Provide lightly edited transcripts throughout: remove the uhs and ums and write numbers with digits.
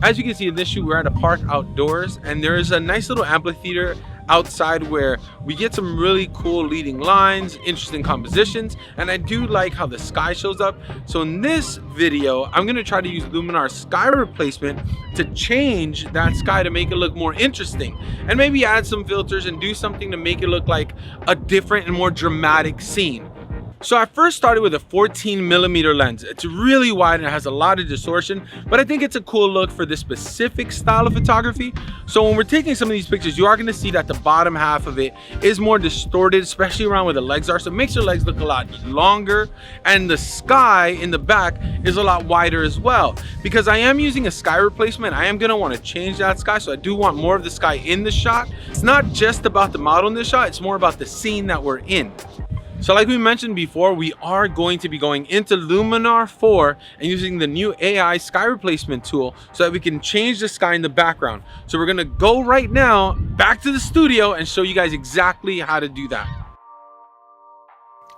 As you can see in this shoot, we're at a park outdoors, and there is a nice little amphitheater outside where we get some really cool leading lines, interesting compositions, and I do like how the sky shows up. So in this video, I'm gonna try to use Luminar sky replacement to change that sky to make it look more interesting, and maybe add some filters and do something to make it look like a different and more dramatic scene. So I first started with a 14mm lens. It's really wide and it has a lot of distortion, but I think it's a cool look for this specific style of photography. So when we're taking some of these pictures, you are gonna see that the bottom half of it is more distorted, especially around where the legs are. So it makes your legs look a lot longer, and the sky in the back is a lot wider as well. Because I am using a sky replacement, I am gonna wanna change that sky, so I do want more of the sky in the shot. It's not just about the model in this shot, it's more about the scene that we're in. So like we mentioned before, we are going to be going into Luminar 4 and using the new AI sky replacement tool so that we can change the sky in the background. So we're gonna go right now back to the studio and show you guys exactly how to do that.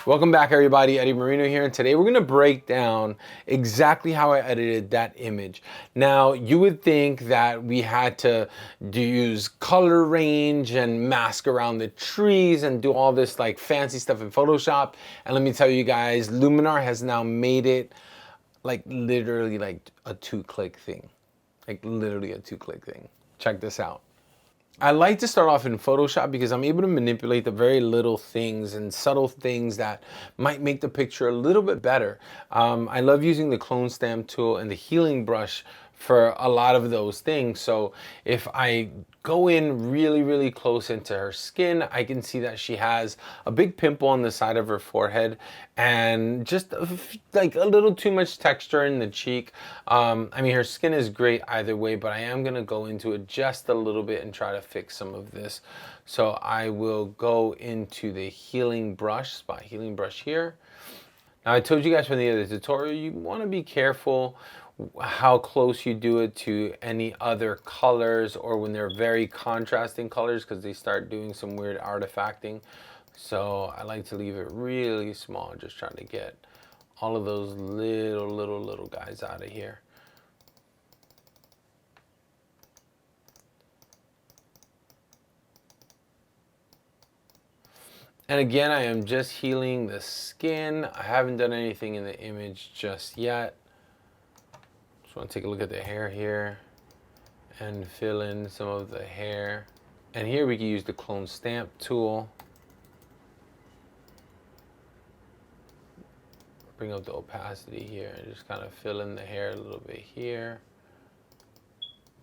Welcome back everybody, Eddie Merino here, and today we're gonna break down exactly how I edited that image. Now, you would think that we had to use color range and mask around the trees and do all this like fancy stuff in Photoshop. And let me tell you guys, Luminar has now made it like literally like a two-click thing. Like literally a two-click thing. Check this out. I like to start off in Photoshop because I'm able to manipulate the very little things and subtle things that might make the picture a little bit better. I love using the clone stamp tool and the healing brush for a lot of those things. So if I go in really close into her skin, I can see that she has a big pimple on the side of her forehead and just like a little too much texture in the cheek. I mean, her skin is great either way, but I am gonna go into it just a little bit and try to fix some of this. So I will go into the healing brush, spot healing brush here. Now I told you guys from the other tutorial, you wanna be careful how close you do it to any other colors or when they're very contrasting colors, because they start doing some weird artifacting. So I like to leave it really small, just trying to get all of those little guys out of here. And again, I am just healing the skin. I haven't done anything in the image just yet. Just want to take a look at the hair here and fill in some of the hair. And here we can use the clone stamp tool. Bring up the opacity here and just kind of fill in the hair a little bit here.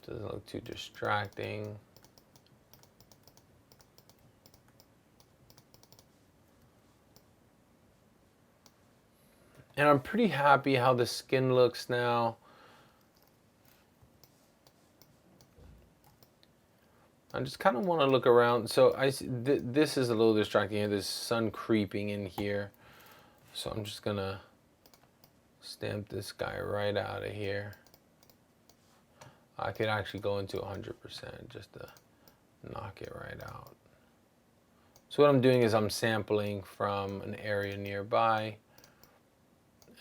Doesn't look too distracting. And I'm pretty happy how the skin looks now. I just kind of want to look around. So this is a little distracting here. There's sun creeping in here. So I'm just gonna stamp this guy right out of here. I could actually go into 100% just to knock it right out. So what I'm doing is I'm sampling from an area nearby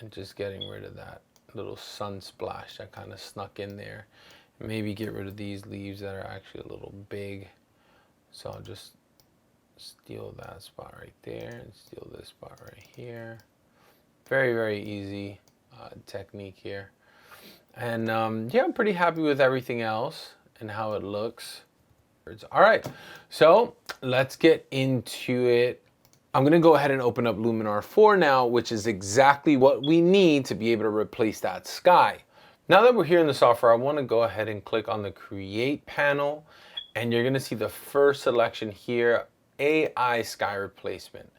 and just getting rid of that little sun splash that kind of snuck in there. Maybe get rid of these leaves that are actually a little big. So I'll just steal that spot right there and steal this spot right here. Very easy technique here. And yeah, I'm pretty happy with everything else and how it looks. All right, so let's get into it. I'm gonna go ahead and open up Luminar 4 now, which is exactly what we need to be able to replace that sky. Now that we're here in the software, I want to go ahead and click on the Create panel, and you're going to see the first selection here, AI Sky Replacement.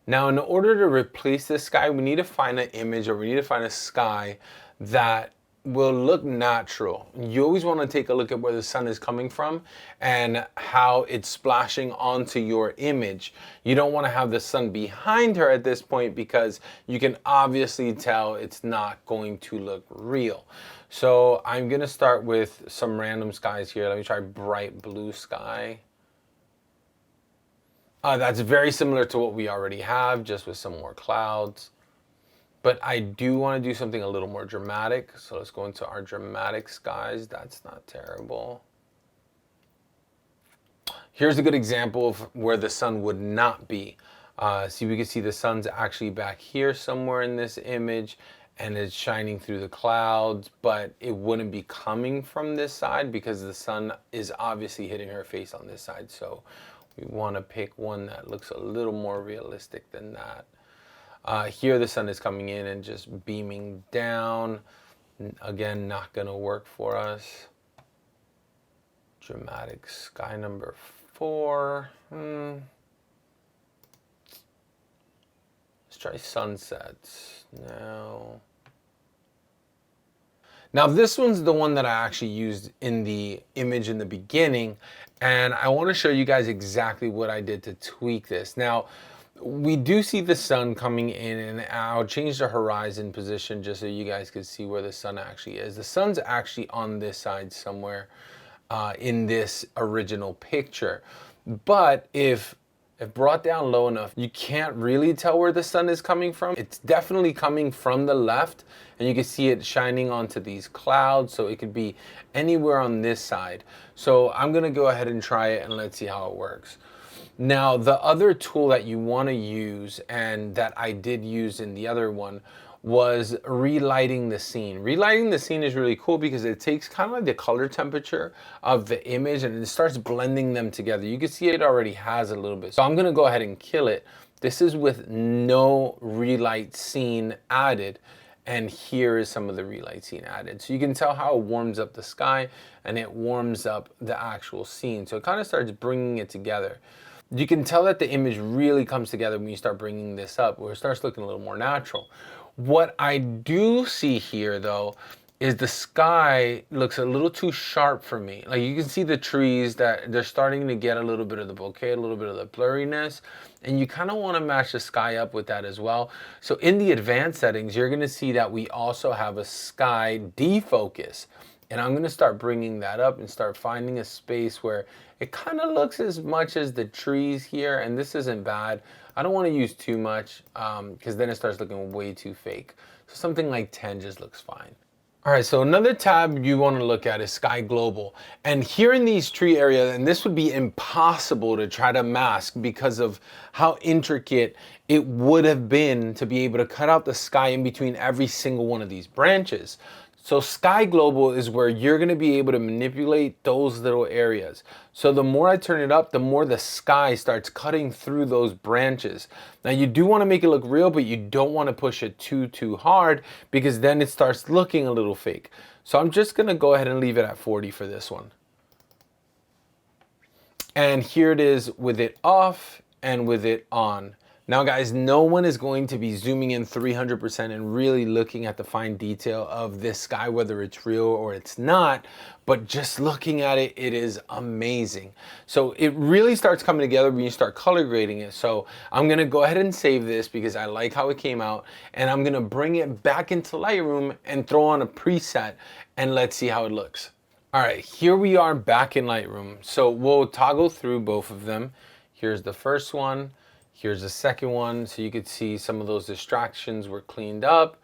Now, in order to replace this sky, we need to find an image or we need to find a sky that will look natural. You always want to take a look at where the sun is coming from and how it's splashing onto your image. You don't want to have the sun behind her at this point because you can obviously tell it's not going to look real. So I'm going to start with some random skies here. Let me try bright blue sky. That's very similar to what we already have, just with some more clouds. but I do want to do something a little more dramatic. So let's go into our dramatic skies. That's not terrible. Here's a good example of where the sun would not be. See, we can see the sun's actually back here somewhere in this image, and it's shining through the clouds, but it wouldn't be coming from this side because the sun is obviously hitting her face on this side. So we want to pick one that looks a little more realistic than that. Here the sun is coming in and just beaming down. Again, not going to work for us. Dramatic sky number 4. Let's try sunsets. Now this one's the one that I actually used in the image in the beginning, and I want to show you guys exactly what I did to tweak this. Now, we do see the sun coming in, and I'll change the horizon position just so you guys can see where the sun actually is. The sun's actually on this side somewhere in this original picture. But if brought down low enough, you can't really tell where the sun is coming from. It's definitely coming from the left, and you can see it shining onto these clouds, so it could be anywhere on this side. So I'm gonna go ahead and try it, and let's see how it works. Now, the other tool that you want to use, and that I did use in the other one, was relighting the scene. Relighting the scene is really cool because it takes kind of like the color temperature of the image and it starts blending them together. You can see it already has a little bit. So I'm going to go ahead and kill it. This is with no relight scene added. And here is some of the relight scene added. So you can tell how it warms up the sky and it warms up the actual scene. So it kind of starts bringing it together. You can tell that the image really comes together when you start bringing this up, where it starts looking a little more natural. What I do see here, though, is the sky looks a little too sharp for me. Like, you can see the trees that they're starting to get a little bit of the bokeh, a little bit of the blurriness, and you kind of want to match the sky up with that as well. So in the advanced settings, you're going to see that we also have a sky defocus. And I'm going to start bringing that up and start finding a space where it kind of looks as much as the trees here. And this isn't bad. I don't want to use too much because then it starts looking way too fake. So something like 10 just looks fine. All right, so another tab you want to look at is Sky Global. And here in these tree areas, and this would be impossible to try to mask because of how intricate it would have been to be able to cut out the sky in between every single one of these branches. So Sky Global is where you're going to be able to manipulate those little areas. So the more I turn it up, the more the sky starts cutting through those branches. Now you do want to make it look real, but you don't want to push it too hard because then it starts looking a little fake. So I'm just going to go ahead and leave it at 40 for this one. And here it is with it off and with it on. Now guys, no one is going to be zooming in 300% and really looking at the fine detail of this sky, whether it's real or it's not, but just looking at it, it is amazing. So it really starts coming together when you start color grading it. So I'm gonna go ahead and save this because I like how it came out, and I'm gonna bring it back into Lightroom and throw on a preset and let's see how it looks. All right, here we are back in Lightroom. So we'll toggle through both of them. Here's the first one. Here's the second one, so you could see some of those distractions were cleaned up,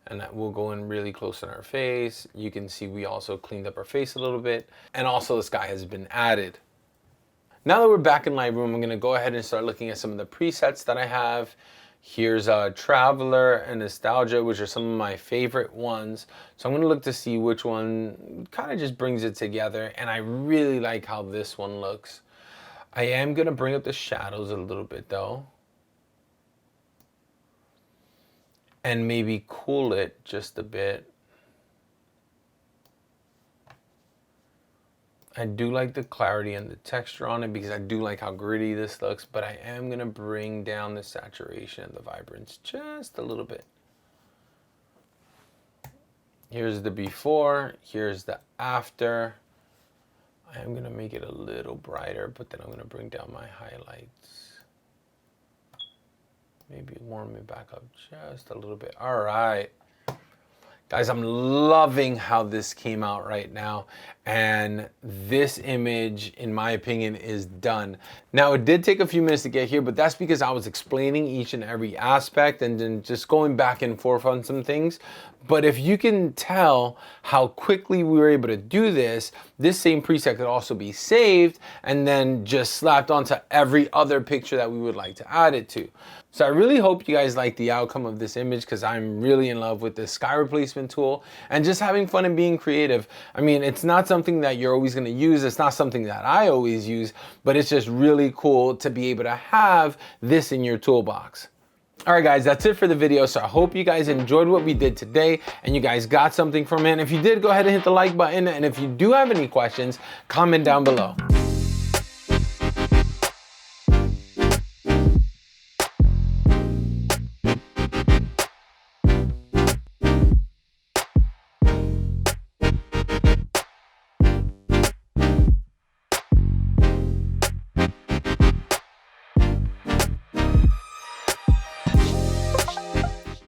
and that will go in really close in our face. You can see we also cleaned up our face a little bit, and also the sky has been added. Now that we're back in Lightroom, I'm gonna go ahead and start looking at some of the presets that I have. Here's Traveler and Nostalgia, which are some of my favorite ones. So I'm gonna look to see which one kind of just brings it together, and I really like how this one looks. I am going to bring up the shadows a little bit though. And maybe cool it just a bit. I do like the clarity and the texture on it because I do like how gritty this looks, but I am going to bring down the saturation and the vibrance just a little bit. Here's the before, here's the after. I'm going to make it a little brighter, but then I'm going to bring down my highlights. Maybe warm it back up just a little bit. All right. Guys, I'm loving how this came out right now. and this image, in my opinion, is done. Now, it did take a few minutes to get here, but that's because I was explaining each and every aspect and then just going back and forth on some things. But if you can tell how quickly we were able to do this, this same preset could also be saved and then just slapped onto every other picture that we would like to add it to. So I really hope you guys like the outcome of this image, because I'm really in love with this sky replacement tool and just having fun and being creative. I mean, it's not something that you're always going to use. It's not something that I always use, but it's just really cool to be able to have this in your toolbox. All right, guys, that's it for the video. So I hope you guys enjoyed what we did today and you guys got something from it. And if you did, go ahead and hit the like button. And if you do have any questions, comment down below.